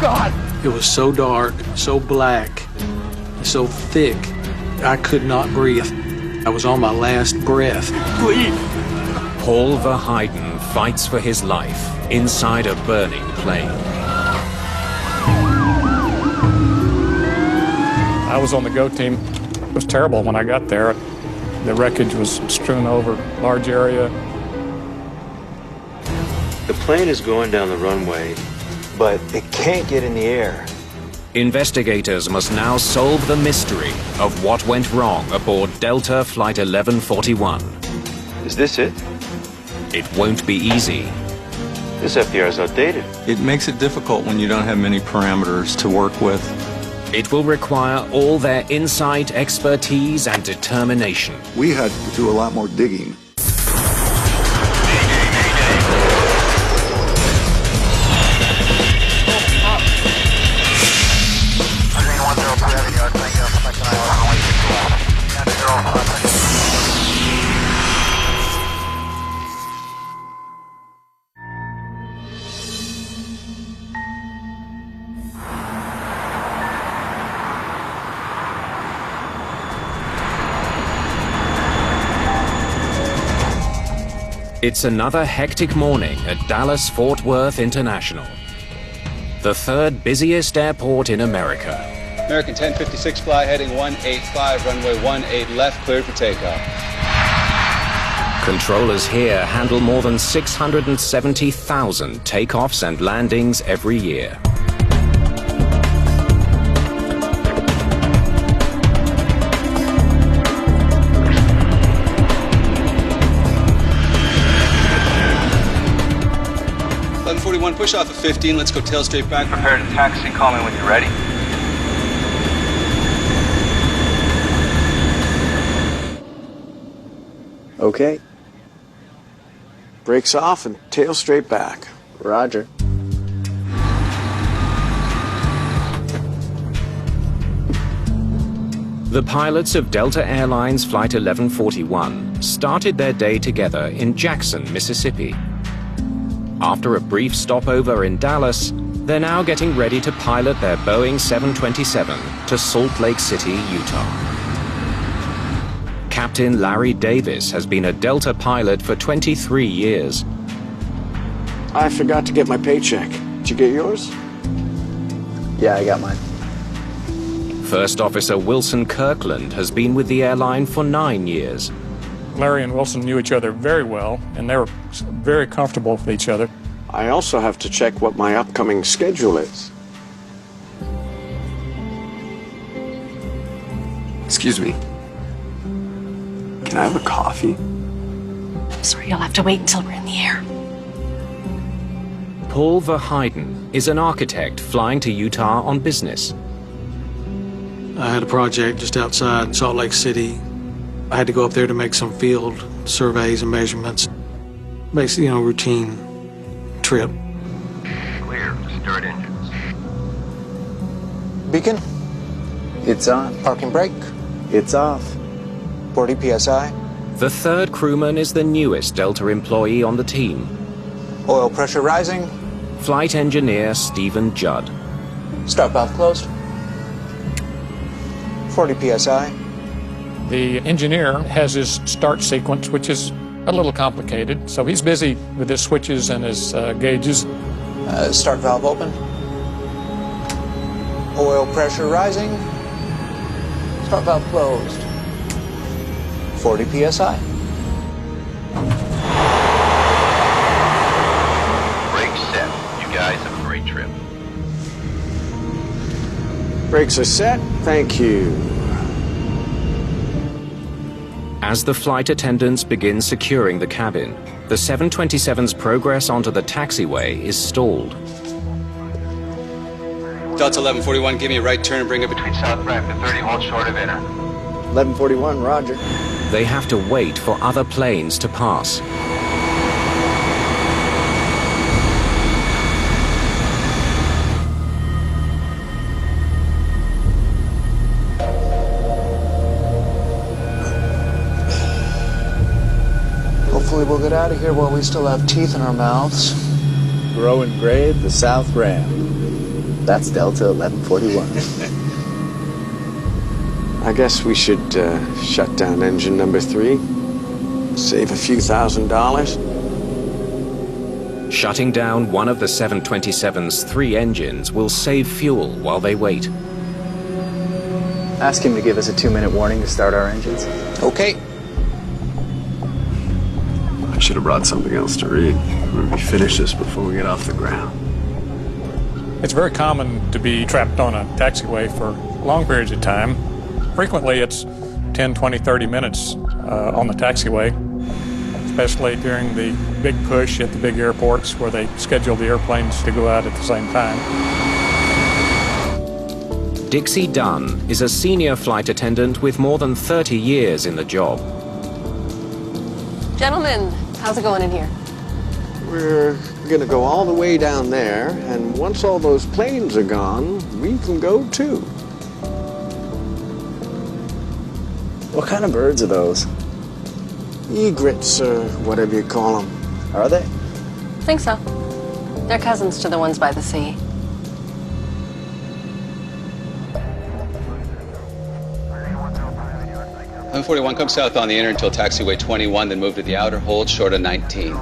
God! It was so dark, so black, so thick, I could not breathe. I was on my last breath. Please! Paul Verheiden fights for his life inside a burning plane. I was on the go team. It was terrible when I got there. The wreckage was strewn over a large area. The plane is going down the runway, but it can't get in the air. Investigators must now solve the mystery of what went wrong aboard Delta Flight 1141. Is this it? It won't be easy. This FDR is outdated. It makes it difficult when you don't have many parameters to work with. It will require all their insight, expertise, and determination. We had to do a lot more digging. It's another hectic morning at Dallas-Fort Worth International, the third busiest airport in America. American 1056 fly heading 185, runway 18 left, cleared for takeoff. Controllers here handle more than 670,000 takeoffs and landings every year. Push off at 15, let's go tail straight back. Prepare to taxi, call me when you're ready. Okay. Brakes off and tail straight back. Roger. The pilots of Delta Airlines Flight 1141 started their day together in Jackson, Mississippi. After a brief stopover in Dallas, they're now getting ready to pilot their Boeing 727 to Salt Lake City, Utah. Captain Larry Davis has been a Delta pilot for 23 years. I forgot to get my paycheck. Did you get yours? Yeah, I got mine. First Officer Wilson Kirkland has been with the airline for 9 years. Larry and Wilson knew each other very well, and they were very comfortable with each other. I also have to check what my upcoming schedule is. Excuse me. Can I have a coffee? Sorry, you'll have to wait until we're in the air. Paul Verheiden is an architect flying to Utah on business. I had a project just outside Salt Lake City. I had to go up there to make some field surveys and measurements. Basically, routine trip. Clear to start engines. Beacon? It's on. Parking brake? It's off. 40 psi? The third crewman is the newest Delta employee on the team. Oil pressure rising? Flight engineer Stephen Judd. Start valve closed? 40 psi? The engineer has his start sequence, which is a little complicated, so he's busy with his switches and his gauges. Start valve open. Oil pressure rising. Start valve closed. 40 psi. Brakes set. You guys have a great trip. Brakes are set. Thank you. As the flight attendants begin securing the cabin, the 727's progress onto the taxiway is stalled. Delta 1141, give me a right turn and bring it between South ramp to 30, hold short of inner. 1141, roger. They have to wait for other planes to pass. Hopefully we'll get out of here while we still have teeth in our mouths. Grow and grade the South Ram. That's Delta 1141. I guess we should shut down engine number 3. Save a few $1,000s. Shutting down one of the 727's 3 engines will save fuel while they wait. Ask him to give us a 2-minute warning to start our engines. Okay. I should have brought something else to read. Maybe finish this before we get off the ground. It's very common to be trapped on a taxiway for long periods of time. Frequently, it's 10, 20, 30 minutes on the taxiway, especially during the big push at the big airports where they schedule the airplanes to go out at the same time. Dixie Dunn is a senior flight attendant with more than 30 years in the job. Gentlemen, how's it going in here? We're gonna go all the way down there, and once all those planes are gone, we can go too. What kind of birds are those? Egrets, or whatever you call them. Are they? Think so. They're cousins to the ones by the sea. M41, come south on the inner until taxiway 21, then move to the outer, hold short of 19.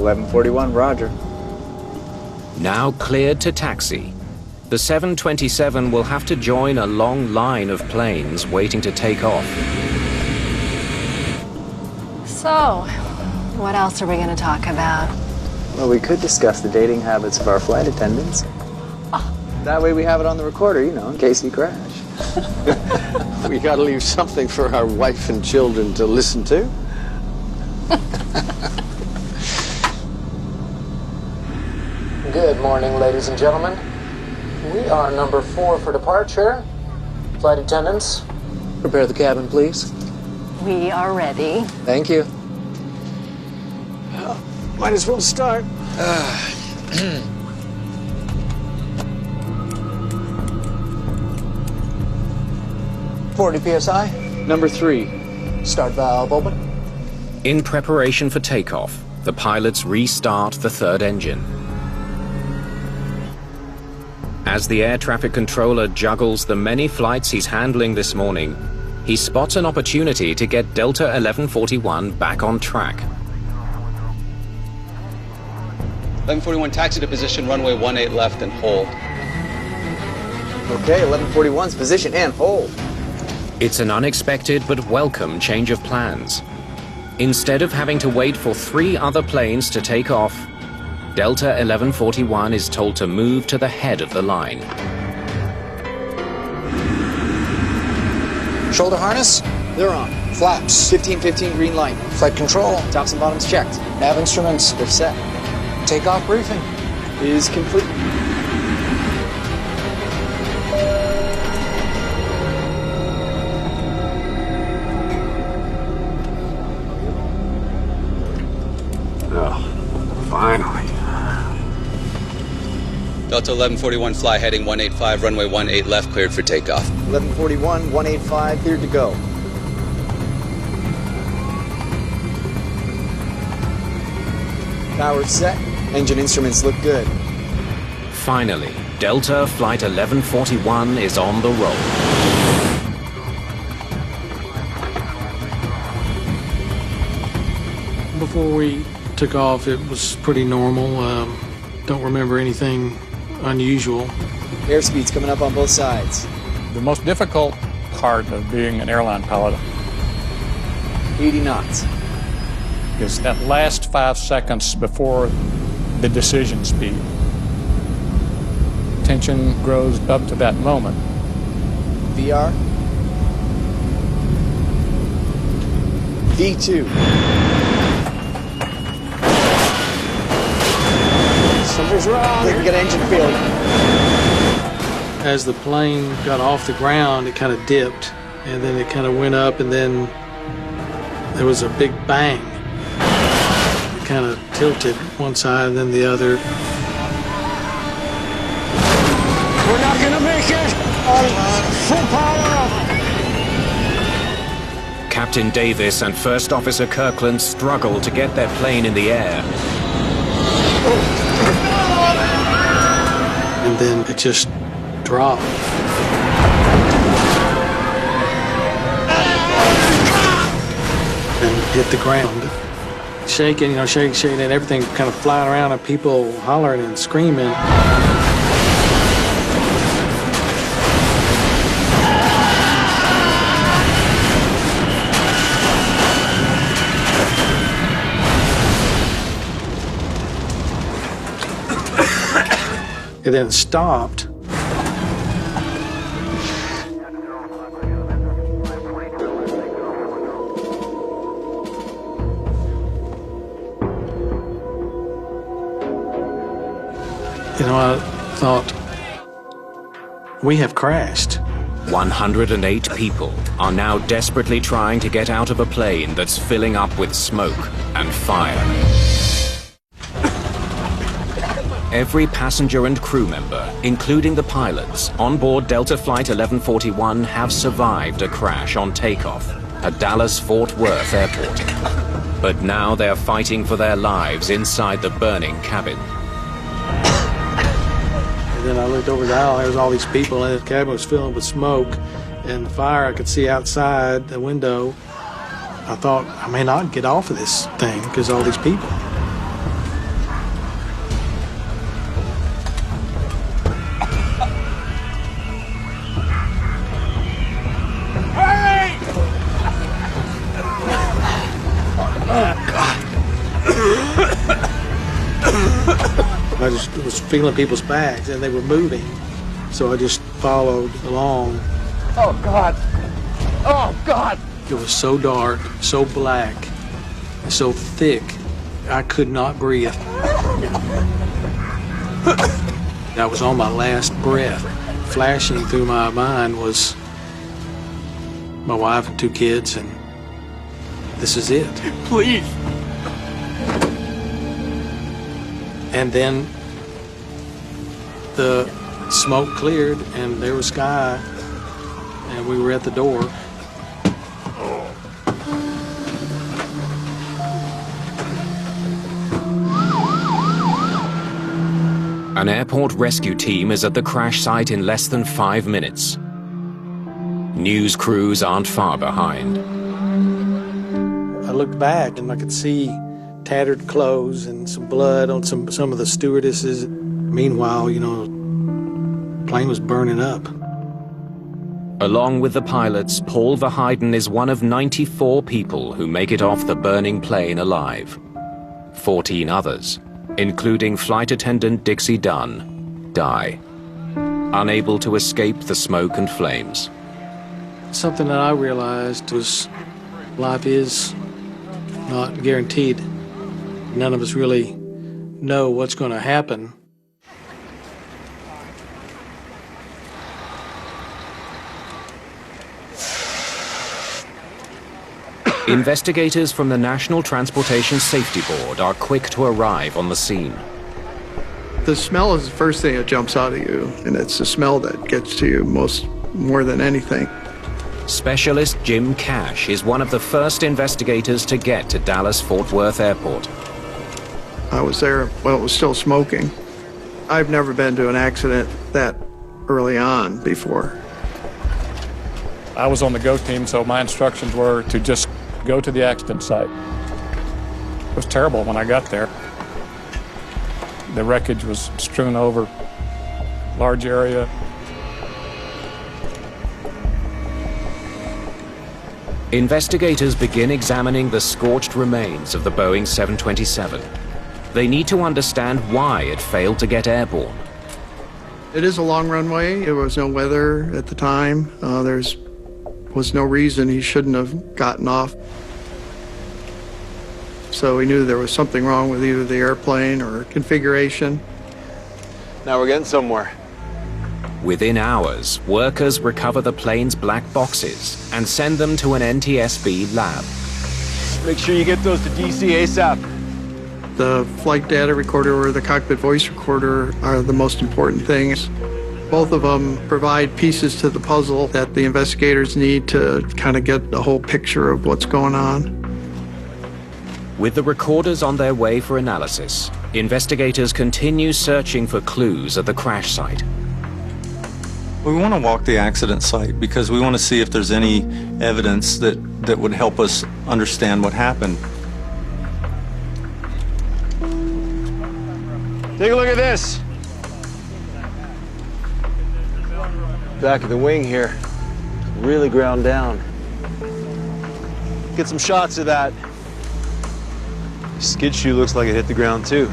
1141, roger. Now cleared to taxi. The 727 will have to join a long line of planes waiting to take off. So, what else are we going to talk about? Well, we could discuss the dating habits of our flight attendants. That way we have it on the recorder, you know, in case we crash. We gotta leave something for our wife and children to listen to. Good morning, ladies and gentlemen. We are number 4 for departure. Flight attendants, prepare the cabin, please. We are ready. Thank you. Might as well start. 40 PSI. Number 3. Start valve open. In preparation for takeoff, the pilots restart the 3rd engine. As the air traffic controller juggles the many flights he's handling this morning, he spots an opportunity to get Delta 1141 back on track. 1141, taxi to position, runway 18 left and hold. Okay, 1141's position and hold. It's an unexpected but welcome change of plans. Instead of having to wait for 3 other planes to take off, Delta 1141 is told to move to the head of the line. Shoulder harness. They're on. Flaps. 1515 green light. Flight control. Tops and bottoms checked. Nav instruments. They're set. Takeoff briefing. Is complete. Oh, finally. Delta 1141, fly heading 185, runway 18 left, cleared for takeoff. 1141, 185, cleared to go. Power set. Engine instruments look good. Finally, Delta Flight 1141 is on the roll. Before we took off, it was pretty normal. Don't remember anything unusual. Airspeed's coming up on both sides. The most difficult part of being an airline pilot 80 knots. is that last 5 seconds before the decision speed. Tension grows up to that moment. VR. V2. Something's wrong. We can get engine failure. As the plane got off the ground, it kind of dipped, and then it kind of went up, and then there was a big bang. It kind of tilted one side and then the other. We're not gonna make it on full power. Captain Davis and First Officer Kirkland struggle to get their plane in the air. and then it just dropped. And hit the ground. Shaking, shaking, and everything kind of flying around and people hollering and screaming. It then stopped. I thought, we have crashed. 108 people are now desperately trying to get out of a plane that's filling up with smoke and fire. Every passenger and crew member, including the pilots, on board Delta Flight 1141 have survived a crash on takeoff at Dallas-Fort Worth Airport. But now they're fighting for their lives inside the burning cabin. And then I looked over the aisle, there was all these people, and the cabin was filled with smoke, and the fire I could see outside the window. I thought, I may not get off of this thing because all these people. I just was feeling people's bags, and they were moving, so I just followed along. Oh, God. Oh, God. It was so dark, so black, so thick, I could not breathe. I was on my last breath. Flashing through my mind was my wife and 2 kids, and this is it. Please. And then the smoke cleared, and there was sky, and we were at the door. An airport rescue team is at the crash site in less than 5 minutes. News crews aren't far behind. I looked back, and I could see tattered clothes and some blood on some of the stewardesses. Meanwhile, the plane was burning up. Along with the pilots, Paul Verheiden is one of 94 people who make it off the burning plane alive. 14 others, including flight attendant Dixie Dunn, die, unable to escape the smoke and flames. Something that I realized was life is not guaranteed. None of us really know what's going to happen. Investigators from the National Transportation Safety Board are quick to arrive on the scene. The smell is the first thing that jumps out at you, and it's the smell that gets to you more than anything. Specialist Jim Cash is one of the first investigators to get to Dallas-Fort Worth Airport. I was there when it was still smoking. I've never been to an accident that early on before. I was on the GO team, so my instructions were to just go to the accident site. It was terrible when I got there. The wreckage was strewn over a large area. Investigators begin examining the scorched remains of the Boeing 727. They need to understand why it failed to get airborne. It is a long runway. There was no weather at the time. There was no reason he shouldn't have gotten off. So we knew there was something wrong with either the airplane or configuration. Now we're getting somewhere. Within hours, workers recover the plane's black boxes and send them to an NTSB lab. Make sure you get those to DC ASAP. The flight data recorder or the cockpit voice recorder are the most important things. Both of them provide pieces to the puzzle that the investigators need to kind of get the whole picture of what's going on. With the recorders on their way for analysis, investigators continue searching for clues at the crash site. We want to walk the accident site because we want to see if there's any evidence that would help us understand what happened. Take a look at this. Back of the wing here, really ground down. Get some shots of that. Skid shoe looks like it hit the ground too.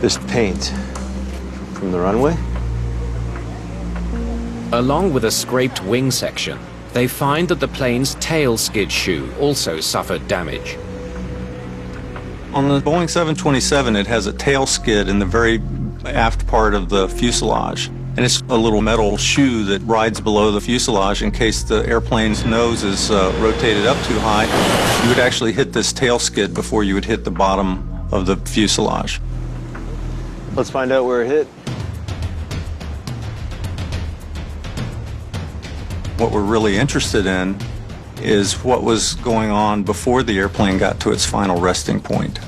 This paint from the runway? Along with a scraped wing section, they find that the plane's tail skid shoe also suffered damage. On the Boeing 727, it has a tail skid in the very aft part of the fuselage. And it's a little metal shoe that rides below the fuselage in case the airplane's nose is rotated up too high. You would actually hit this tail skid before you would hit the bottom of the fuselage. Let's find out where it hit. What we're really interested in is what was going on before the airplane got to its final resting point.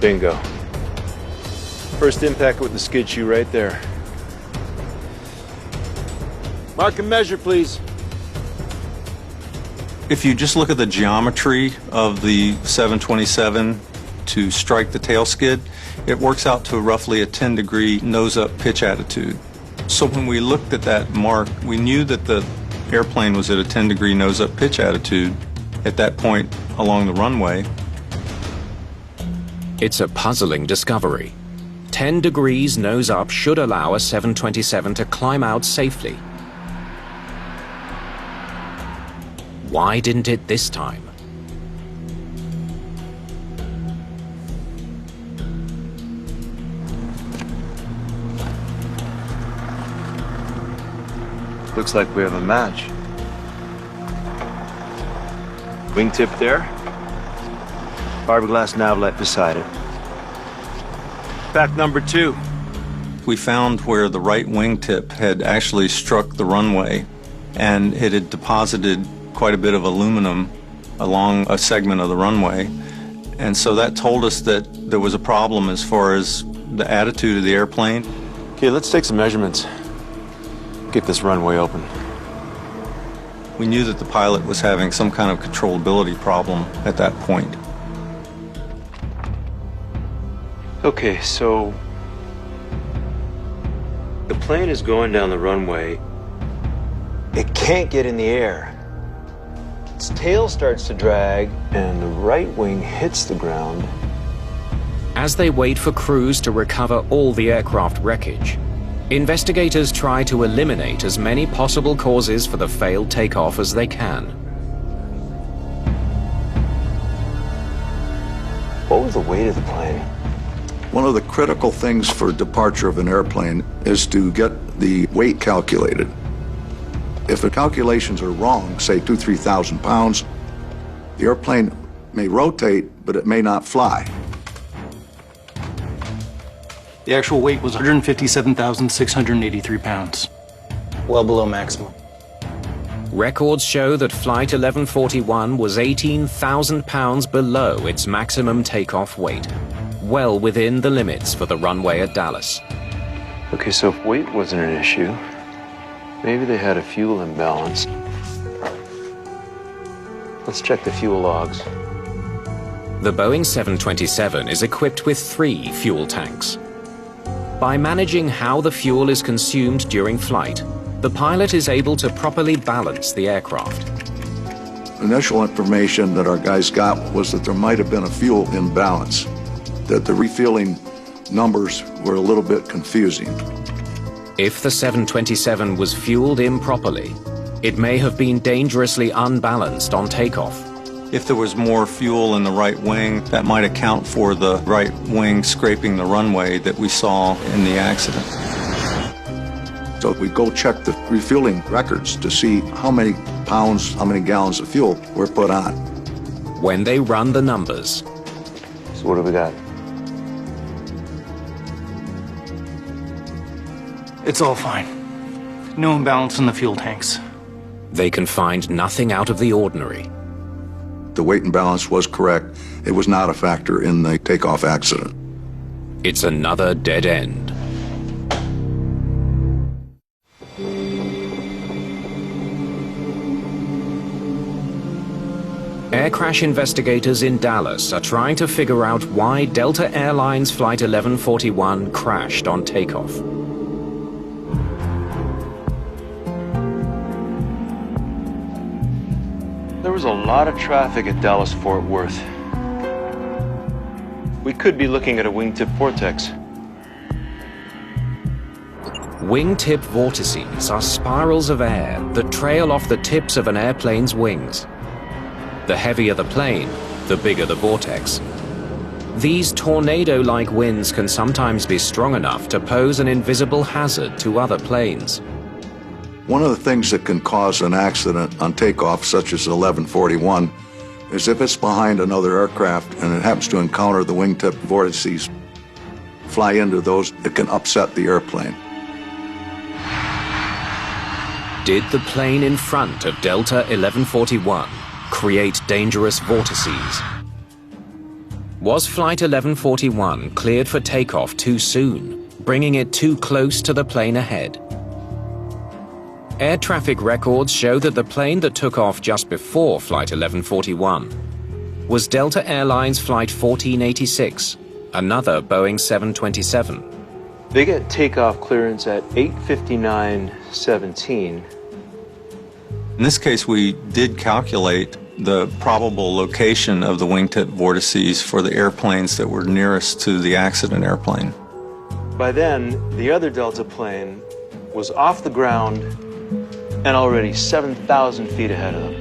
Bingo. First impact with the skid shoe right there. Mark and measure, please. If you just look at the geometry of the 727 to strike the tail skid, it works out to roughly a 10-degree nose-up pitch attitude. So when we looked at that mark, we knew that the airplane was at a 10-degree nose-up pitch attitude at that point along the runway. It's a puzzling discovery. 10 degrees nose up should allow a 727 to climb out safely. Why didn't it this time? Looks like we have a match. Wingtip there. Fiberglass navlet beside it. Fact number 2. We found where the right wingtip had actually struck the runway, and it had deposited quite a bit of aluminum along a segment of the runway. And so that told us that there was a problem as far as the attitude of the airplane. Okay, let's take some measurements. Get this runway open. We knew that the pilot was having some kind of controllability problem at that point. Okay, so the plane is going down the runway. It can't get in the air. Its tail starts to drag, and the right wing hits the ground. As they wait for crews to recover all the aircraft wreckage, investigators try to eliminate as many possible causes for the failed takeoff as they can. What was the weight of the plane? One of the critical things for departure of an airplane is to get the weight calculated. If the calculations are wrong, say 2,000 to 3,000 pounds, the airplane may rotate, but it may not fly. The actual weight was 157,683 pounds. Well below maximum. Records show that Flight 1141 was 18,000 pounds below its maximum takeoff weight, well within the limits for the runway at Dallas. Okay, so if weight wasn't an issue, maybe they had a fuel imbalance. Let's check the fuel logs. The Boeing 727 is equipped with 3 fuel tanks. By managing how the fuel is consumed during flight, the pilot is able to properly balance the aircraft. Initial information that our guys got was that there might have been a fuel imbalance, that the refueling numbers were a little bit confusing. If the 727 was fueled improperly, it may have been dangerously unbalanced on takeoff. If there was more fuel in the right wing, that might account for the right wing scraping the runway that we saw in the accident. So we go check the refueling records to see how many pounds, how many gallons of fuel were put on. When they run the numbers, So what do we got? It's all fine. No imbalance in the fuel tanks. They can find nothing out of the ordinary. The weight and balance was correct. It was not a factor in the takeoff accident. It's another dead end. Air crash investigators in Dallas are trying to figure out why Delta Airlines Flight 1141 crashed on takeoff. There was a lot of traffic at Dallas-Fort Worth. We could be looking at a wingtip vortex. Wingtip vortices are spirals of air that trail off the tips of an airplane's wings. The heavier the plane, the bigger the vortex. These tornado-like winds can sometimes be strong enough to pose an invisible hazard to other planes. One of the things that can cause an accident on takeoff, such as 1141, is if it's behind another aircraft and it happens to encounter the wingtip vortices, fly into those, it can upset the airplane. Did the plane in front of Delta 1141 create dangerous vortices? Was Flight 1141 cleared for takeoff too soon, bringing it too close to the plane ahead? Air traffic records show that the plane that took off just before Flight 1141 was Delta Airlines Flight 1486, another Boeing 727. They get takeoff clearance at 8:59:17. In this case, we did calculate the probable location of the wingtip vortices for the airplanes that were nearest to the accident airplane. By then, the other Delta plane was off the ground and already 7,000 feet ahead of them.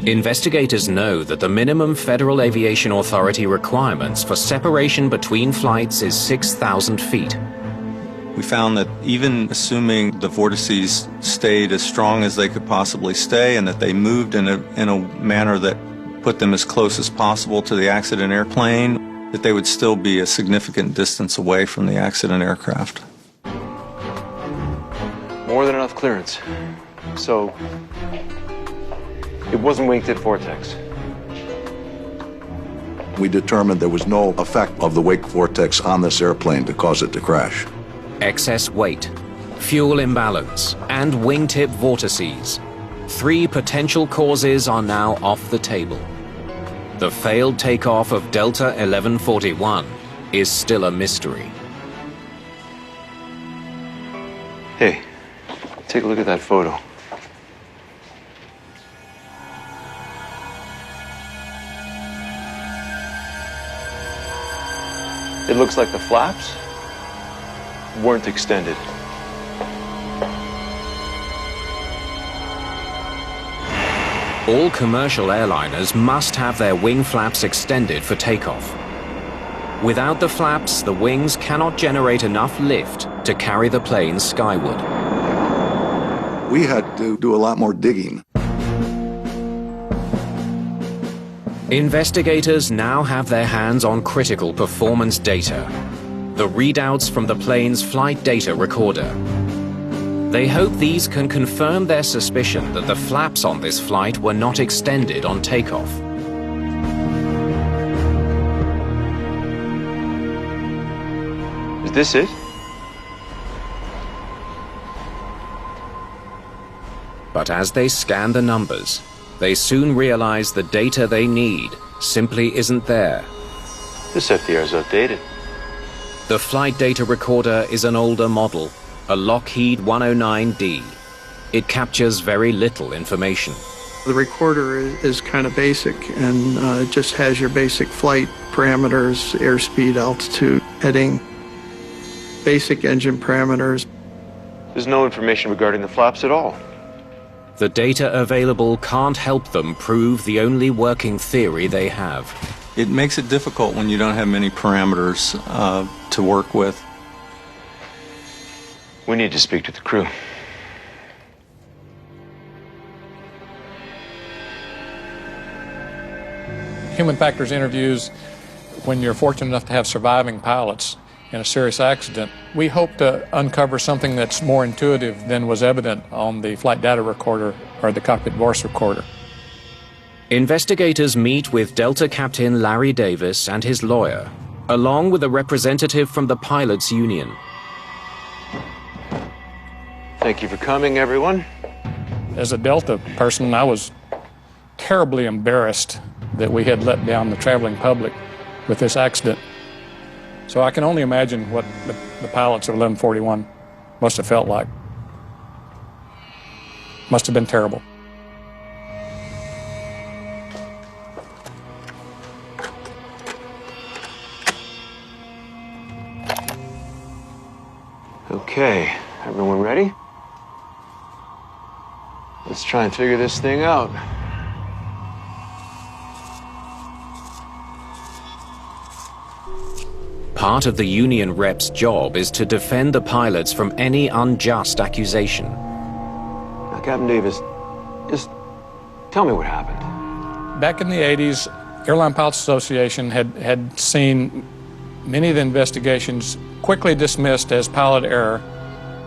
Investigators know that the minimum Federal Aviation Authority requirements for separation between flights is 6,000 feet. We found that even assuming the vortices stayed as strong as they could possibly stay and that they moved in a manner that put them as close as possible to the accident airplane, that they would still be a significant distance away from the accident aircraft. More than enough clearance. So, it wasn't wingtip vortex. We determined there was no effect of the wake vortex on this airplane to cause it to crash. Excess weight, fuel imbalance, and wingtip vortices. 3 potential causes are now off the table. The failed takeoff of Delta 1141 is still a mystery. Hey, take a look at that photo. It looks like the flaps weren't extended. All commercial airliners must have their wing flaps extended for takeoff. Without the flaps, the wings cannot generate enough lift to carry the plane skyward. We had to do a lot more digging. Investigators now have their hands on critical performance data, the readouts from the plane's flight data recorder. They hope these can confirm their suspicion that the flaps on this flight were not extended on takeoff. Is this it? But as they scan the numbers, they soon realize the data they need simply isn't there. This FDR is outdated. The flight data recorder is an older model, a Lockheed 109D. It captures very little information. The recorder is kind of basic and it just has your basic flight parameters, airspeed, altitude, heading, basic engine parameters. There's no information regarding the flaps at all. The data available can't help them prove the only working theory they have. It makes it difficult when you don't have many parameters to work with. We need to speak to the crew. Human factors interviews, when you're fortunate enough to have surviving pilots, in a serious accident, we hope to uncover something that's more intuitive than was evident on the flight data recorder or the cockpit voice recorder. Investigators meet with Delta Captain Larry Davis and his lawyer, along with a representative from the pilots' union. Thank you for coming, everyone. As a Delta person, I was terribly embarrassed that we had let down the traveling public with this accident. So I can only imagine what the pilots of 1141 must have felt like. Must have been terrible. Okay, everyone ready? Let's try and figure this thing out. Part of the union rep's job is to defend the pilots from any unjust accusation. Now, Captain Davis, just tell me what happened. Back in the 80s, Airline Pilots Association had seen many of the investigations quickly dismissed as pilot error.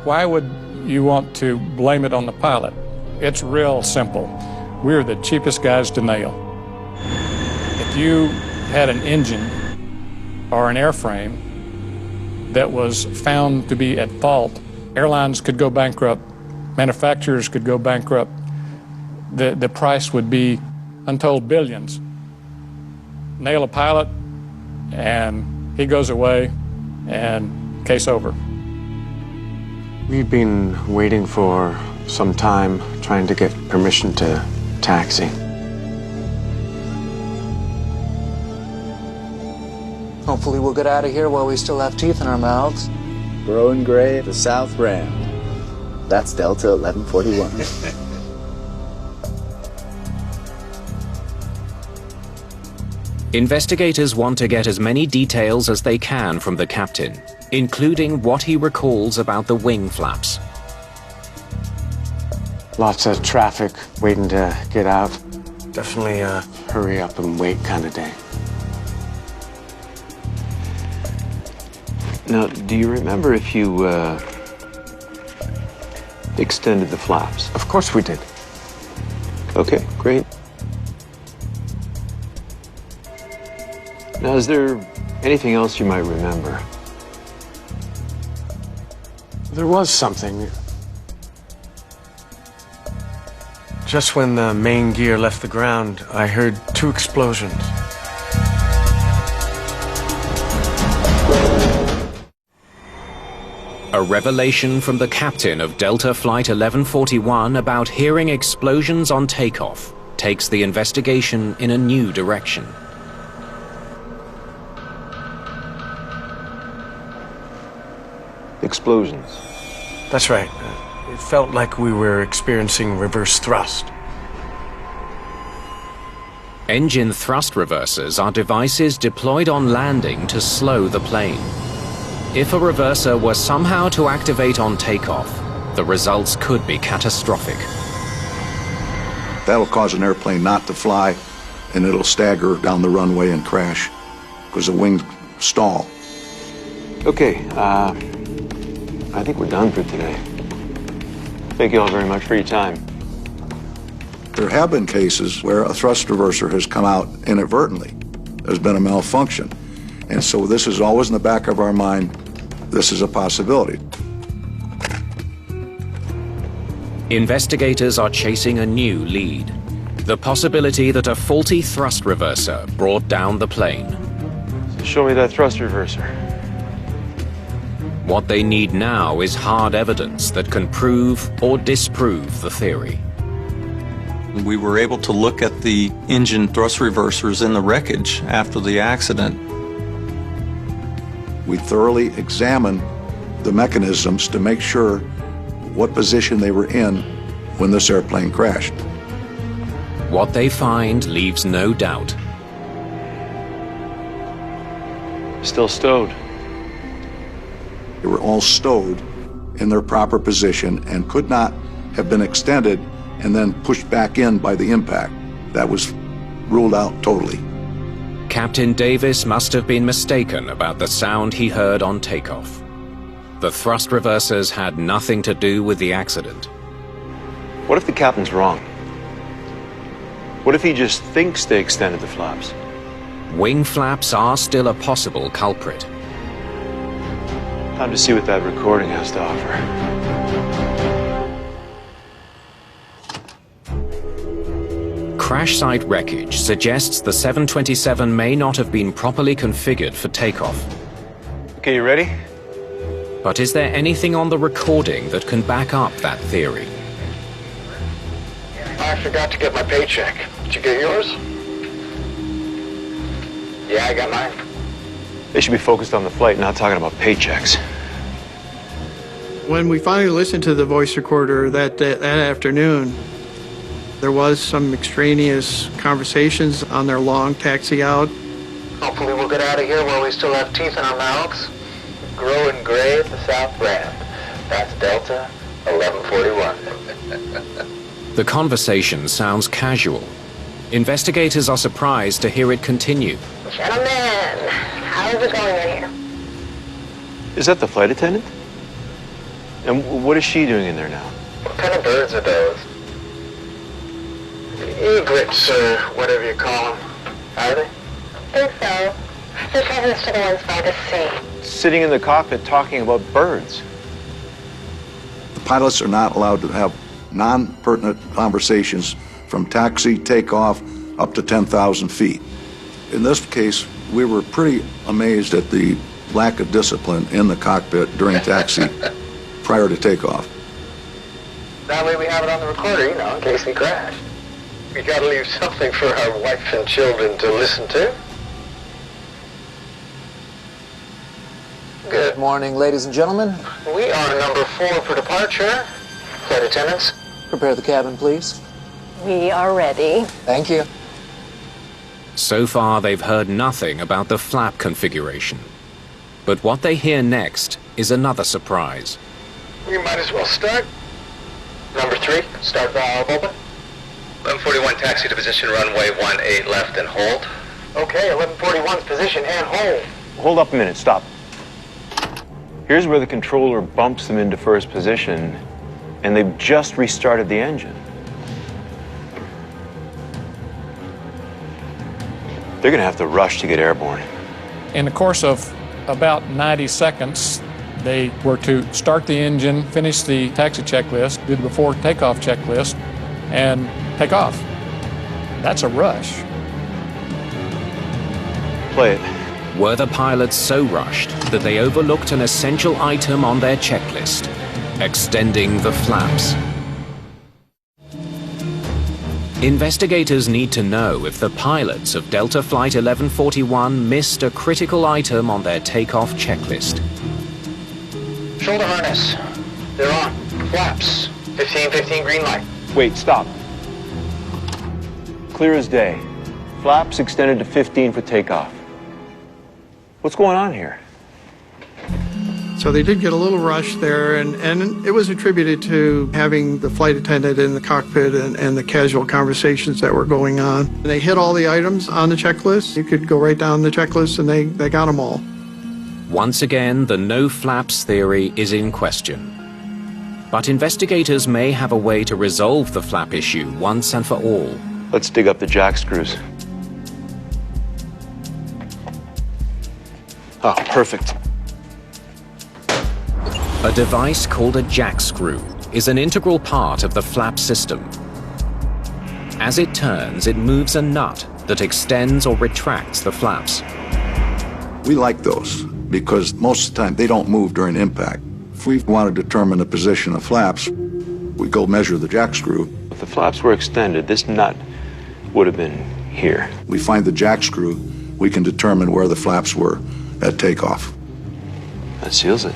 Why would you want to blame it on the pilot? It's real simple. We're the cheapest guys to nail. If you had an engine or an airframe that was found to be at fault, airlines could go bankrupt, manufacturers could go bankrupt, the price would be untold billions. Nail a pilot, and he goes away, and case over. We've been waiting for some time, trying to get permission to taxi. Hopefully we'll get out of here while we still have teeth in our mouths. Growing gray at the South Ram. That's Delta 1141. Investigators want to get as many details as they can from the captain, including what he recalls about the wing flaps. Lots of traffic waiting to get out. Definitely a hurry up and wait kind of day. Now, do you remember if you extended the flaps? Of course we did. Okay, great. Now, is there anything else you might remember? There was something. Just when the main gear left the ground, I heard 2 explosions. A revelation from the captain of Delta Flight 1141 about hearing explosions on takeoff takes the investigation in a new direction. Explosions. That's right. It felt like we were experiencing reverse thrust. Engine thrust reversers are devices deployed on landing to slow the plane. If a reverser were somehow to activate on takeoff, the results could be catastrophic. That'll cause an airplane not to fly, and it'll stagger down the runway and crash because the wings stall. Okay, I think we're done for today. Thank you all very much for your time. There have been cases where a thrust reverser has come out inadvertently. There's been a malfunction. And so this is always in the back of our mind. This is a possibility. Investigators are chasing a new lead. The possibility that a faulty thrust reverser brought down the plane. So show me that thrust reverser. What they need now is hard evidence that can prove or disprove the theory. We were able to look at the engine thrust reversers in the wreckage after the accident. We thoroughly examined the mechanisms to make sure what position they were in when this airplane crashed. What they find leaves no doubt. Still stowed. They were all stowed in their proper position and could not have been extended and then pushed back in by the impact. That was ruled out totally. Captain Davis must have been mistaken about the sound he heard on takeoff. The thrust reversers had nothing to do with the accident. What if the captain's wrong? What if he just thinks they extended the flaps? Wing flaps are still a possible culprit. Time to see what that recording has to offer. Crash site wreckage suggests the 727 may not have been properly configured for takeoff. Okay, you ready? But is there anything on the recording that can back up that theory? I forgot to get my paycheck. Did you get yours? Yeah, I got mine. They should be focused on the flight, not talking about paychecks. When we finally listened to the voice recorder that afternoon, there was some extraneous conversations on their long taxi out. Hopefully we'll get out of here while we still have teeth in our mouths. Growing gray at the south ramp. That's Delta 1141. The conversation sounds casual. Investigators are surprised to hear it continue. Gentlemen, how's it going in here? Is that the flight attendant? And what is she doing in there now? What kind of birds are those? Egrets, or whatever you call them. Are they? I think so. They're driving us to the ones by the sea. Sitting in the cockpit talking about birds. The pilots are not allowed to have non-pertinent conversations from taxi, takeoff, up to 10,000 feet. In this case, we were pretty amazed at the lack of discipline in the cockpit during taxi prior to takeoff. That way we have it on the recorder, you know, in case we crash. We gotta leave something for our wife and children to listen to. Good morning, ladies and gentlemen. We are number 4 for departure. Flight attendants. Prepare the cabin, please. We are ready. Thank you. So far, they've heard nothing about the flap configuration. But what they hear next is another surprise. We might as well start. Number 3, start valve open. 1141 taxi to position runway 18 left and hold. Okay, 1141's position and hold. Hold up a minute, stop. Here's where the controller bumps them into first position, and they've just restarted the engine. They're gonna have to rush to get airborne. In the course of about 90 seconds, they were to start the engine, finish the taxi checklist, do the before takeoff checklist, and take off. That's a rush. Play it. Were the pilots so rushed that they overlooked an essential item on their checklist, extending the flaps? Investigators need to know if the pilots of Delta Flight 1141 missed a critical item on their takeoff checklist. Shoulder harness. They're on. Flaps. 15-15 green light. Wait, stop. Clear as day. Flaps extended to 15 for takeoff. What's going on here? So they did get a little rush there, and it was attributed to having the flight attendant in the cockpit and the casual conversations that were going on. They hit all the items on the checklist. You could go right down the checklist, and they got them all. Once again, the no flaps theory is in question. But investigators may have a way to resolve the flap issue once and for all. Let's dig up the jack screws. Oh, perfect. A device called a jack screw is an integral part of the flap system. As it turns, it moves a nut that extends or retracts the flaps. We like those because most of the time they don't move during impact. If we want to determine the position of flaps, we go measure the jack screw. If the flaps were extended, this nut would have been here. We find the jack screw, we can determine where the flaps were at takeoff. That seals it.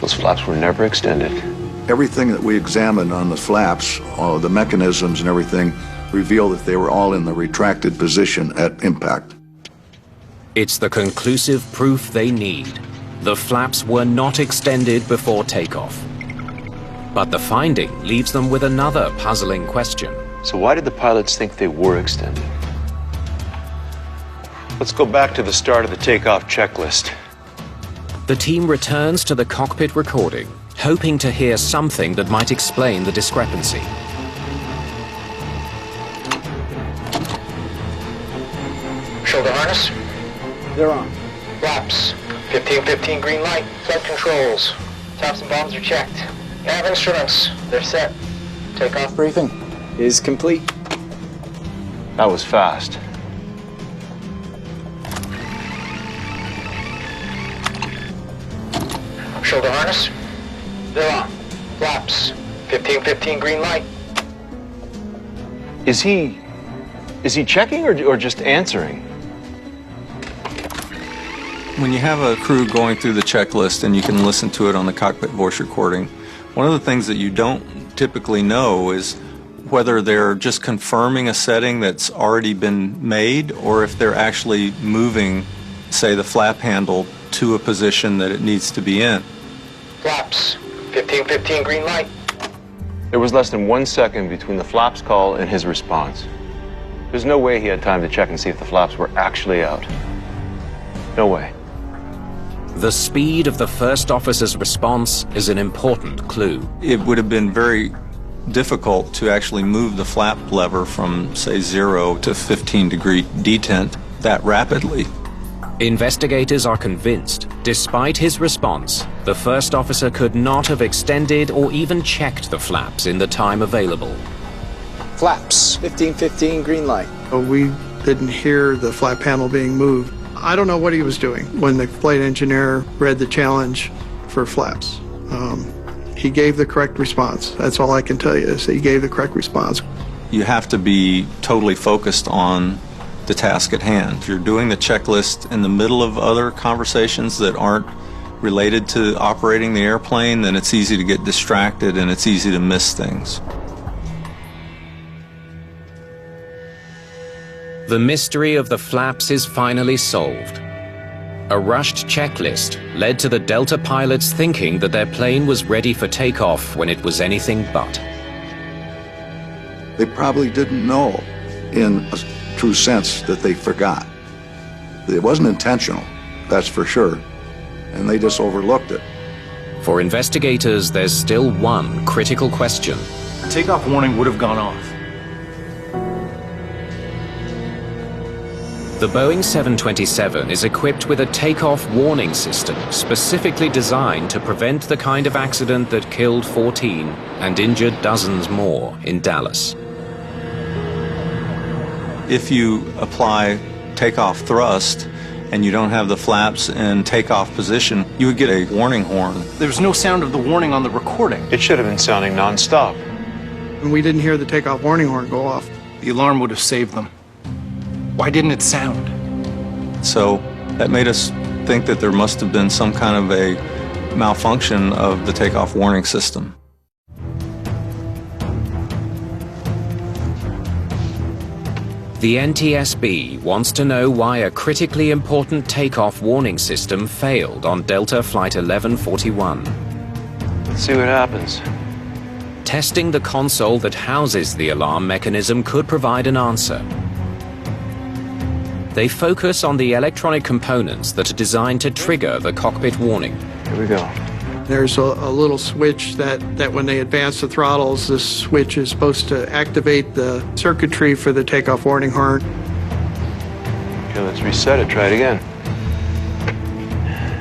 Those flaps were never extended. Everything that we examined on the flaps, all the mechanisms and everything, reveal that they were all in the retracted position at impact. It's the conclusive proof they need. The flaps were not extended before takeoff. But the finding leaves them with another puzzling question. So why did the pilots think they were extended? Let's go back to the start of the takeoff checklist. The team returns to the cockpit recording, hoping to hear something that might explain the discrepancy. Shoulder harness. They're on. Flaps. 1515 green light. Flight controls. Tops and bombs are checked. Nav instruments. They're set. Takeoff briefing is complete. That was fast. Shoulder harness. They're on. Flaps. 1515 green light. Is he checking or just answering? When you have a crew going through the checklist and you can listen to it on the cockpit voice recording, one of the things that you don't typically know is whether they're just confirming a setting that's already been made or if they're actually moving, say, the flap handle to a position that it needs to be in. Flaps. 1515 green light. There was less than 1 second between the flaps call and his response. There's no way he had time to check and see if the flaps were actually out. No way. The speed of the first officer's response is an important clue. It would have been very difficult to actually move the flap lever from, say, 0 to 15-degree detent that rapidly. Investigators are convinced, despite his response, the first officer could not have extended or even checked the flaps in the time available. Flaps. 1515 green light. We didn't hear the flap panel being moved. I don't know what he was doing when the flight engineer read the challenge for flaps. He gave the correct response. That's all I can tell you is that he gave the correct response. You have to be totally focused on the task at hand. If you're doing the checklist in the middle of other conversations that aren't related to operating the airplane, then it's easy to get distracted and it's easy to miss things. The mystery of the flaps is finally solved. A rushed checklist led to the Delta pilots thinking that their plane was ready for takeoff when it was anything but. They probably didn't know, in a true sense, that they forgot. It wasn't intentional, that's for sure, and they just overlooked it. For investigators, there's still one critical question. The takeoff warning would have gone off. The Boeing 727 is equipped with a takeoff warning system specifically designed to prevent the kind of accident that killed 14 and injured dozens more in Dallas. If you apply takeoff thrust and you don't have the flaps in takeoff position, you would get a warning horn. There was no sound of the warning on the recording. It should have been sounding nonstop. And we didn't hear the takeoff warning horn go off. The alarm would have saved them. Why didn't it sound? So that made us think that there must have been some kind of a malfunction of the takeoff warning system. The NTSB wants to know why a critically important takeoff warning system failed on Delta Flight 1141. Let's see what happens. Testing the console that houses the alarm mechanism could provide an answer. They focus on the electronic components that are designed to trigger the cockpit warning. Here we go. There's a little switch that when they advance the throttles, this switch is supposed to activate the circuitry for the takeoff warning horn. Okay, let's reset it. Try it again.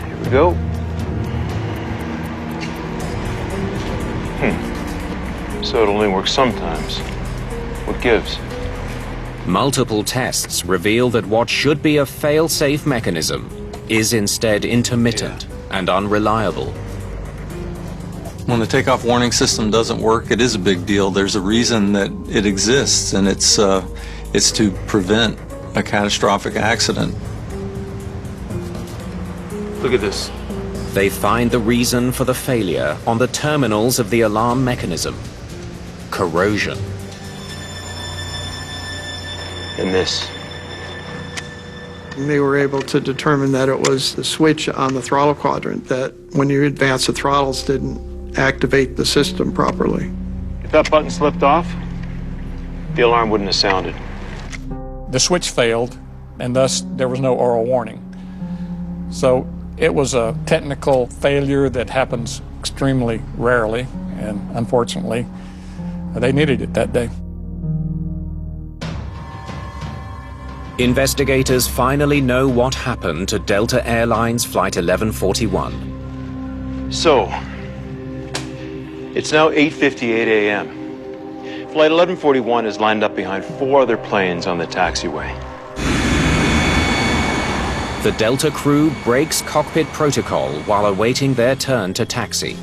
Here we go. So it only works sometimes. What gives? Multiple tests reveal that what should be a fail-safe mechanism is instead intermittent and unreliable. When the takeoff warning system doesn't work, it is a big deal. There's a reason that it exists, and it's to prevent a catastrophic accident. Look at this. They find the reason for the failure on the terminals of the alarm mechanism: corrosion. And this. And they were able to determine that it was the switch on the throttle quadrant that, when you advance the throttles, didn't activate the system properly. If that button slipped off, the alarm wouldn't have sounded. The switch failed and thus there was no oral warning. So it was a technical failure that happens extremely rarely, and unfortunately, they needed it that day. Investigators finally know what happened to Delta Airlines Flight 1141. So, it's now 8:58 a.m. Flight 1141 is lined up behind 4 other planes on the taxiway. The Delta crew breaks cockpit protocol while awaiting their turn to taxi.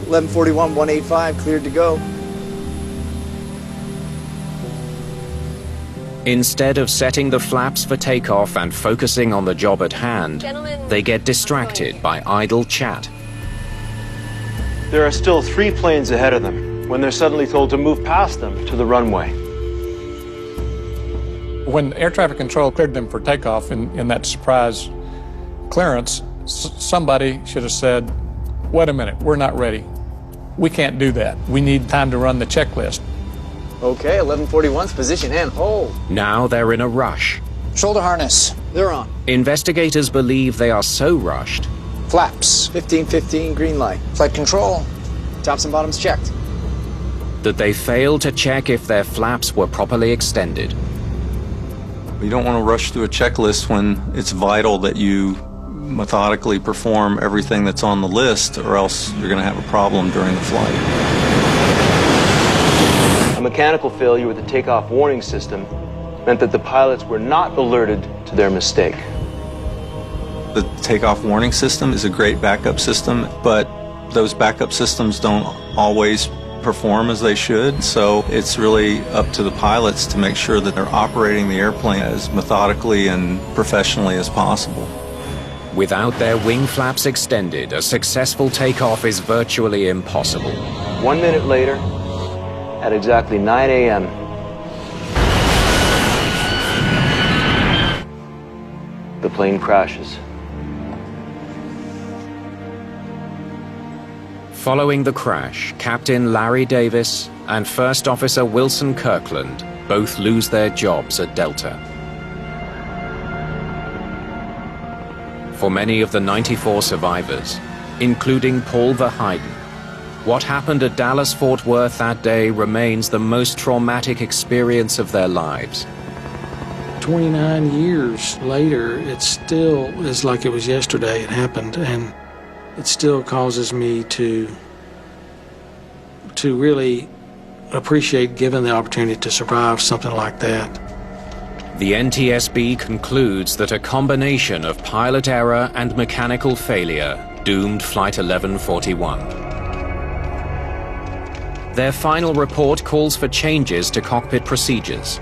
1141, 185, cleared to go. Instead of setting the flaps for takeoff and focusing on the job at hand, they get distracted by idle chat. There are still 3 planes ahead of them when they're suddenly told to move past them to the runway. When air traffic control cleared them for takeoff in that surprise clearance, somebody should have said, wait a minute, we're not ready. We can't do that. We need time to run the checklist. Okay, 1141's position and hold. Now they're in a rush. Shoulder harness. They're on. Investigators believe they are so rushed Flaps. 1515, green light. Flight control. Tops and bottoms checked. that they fail to check if their flaps were properly extended. You don't want to rush through a checklist when it's vital that you methodically perform everything that's on the list, or else you're going to have a problem during the flight. A mechanical failure with the takeoff warning system meant that the pilots were not alerted to their mistake. The takeoff warning system is a great backup system, but those backup systems don't always perform as they should, so it's really up to the pilots to make sure that they're operating the airplane as methodically and professionally as possible. Without their wing flaps extended, a successful takeoff is virtually impossible. 1 minute later, at exactly 9 a.m., the plane crashes. Following the crash, Captain Larry Davis and First Officer Wilson Kirkland both lose their jobs at Delta. For many of the 94 survivors, including Paul Verheiden, what happened at Dallas-Fort Worth that day remains the most traumatic experience of their lives. 29 years later, it still is like it was yesterday it happened, and it still causes me to really appreciate given the opportunity to survive something like that. The NTSB concludes that a combination of pilot error and mechanical failure doomed Flight 1141. Their final report calls for changes to cockpit procedures.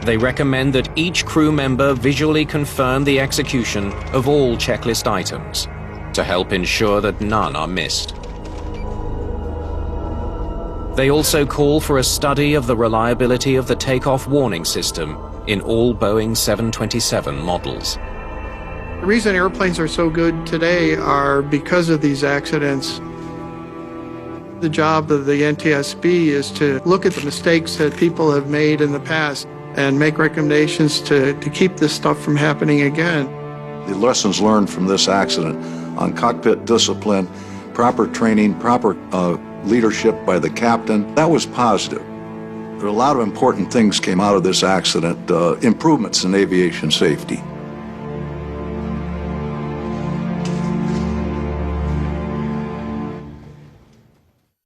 They recommend that each crew member visually confirm the execution of all checklist items to help ensure that none are missed. They also call for a study of the reliability of the takeoff warning system in all Boeing 727 models. The reason airplanes are so good today are because of these accidents. The job of the NTSB is to look at the mistakes that people have made in the past and make recommendations to keep this stuff from happening again. The lessons learned from this accident on cockpit discipline, proper training, proper leadership by the captain, that was positive. There are a lot of important things came out of this accident, improvements in aviation safety.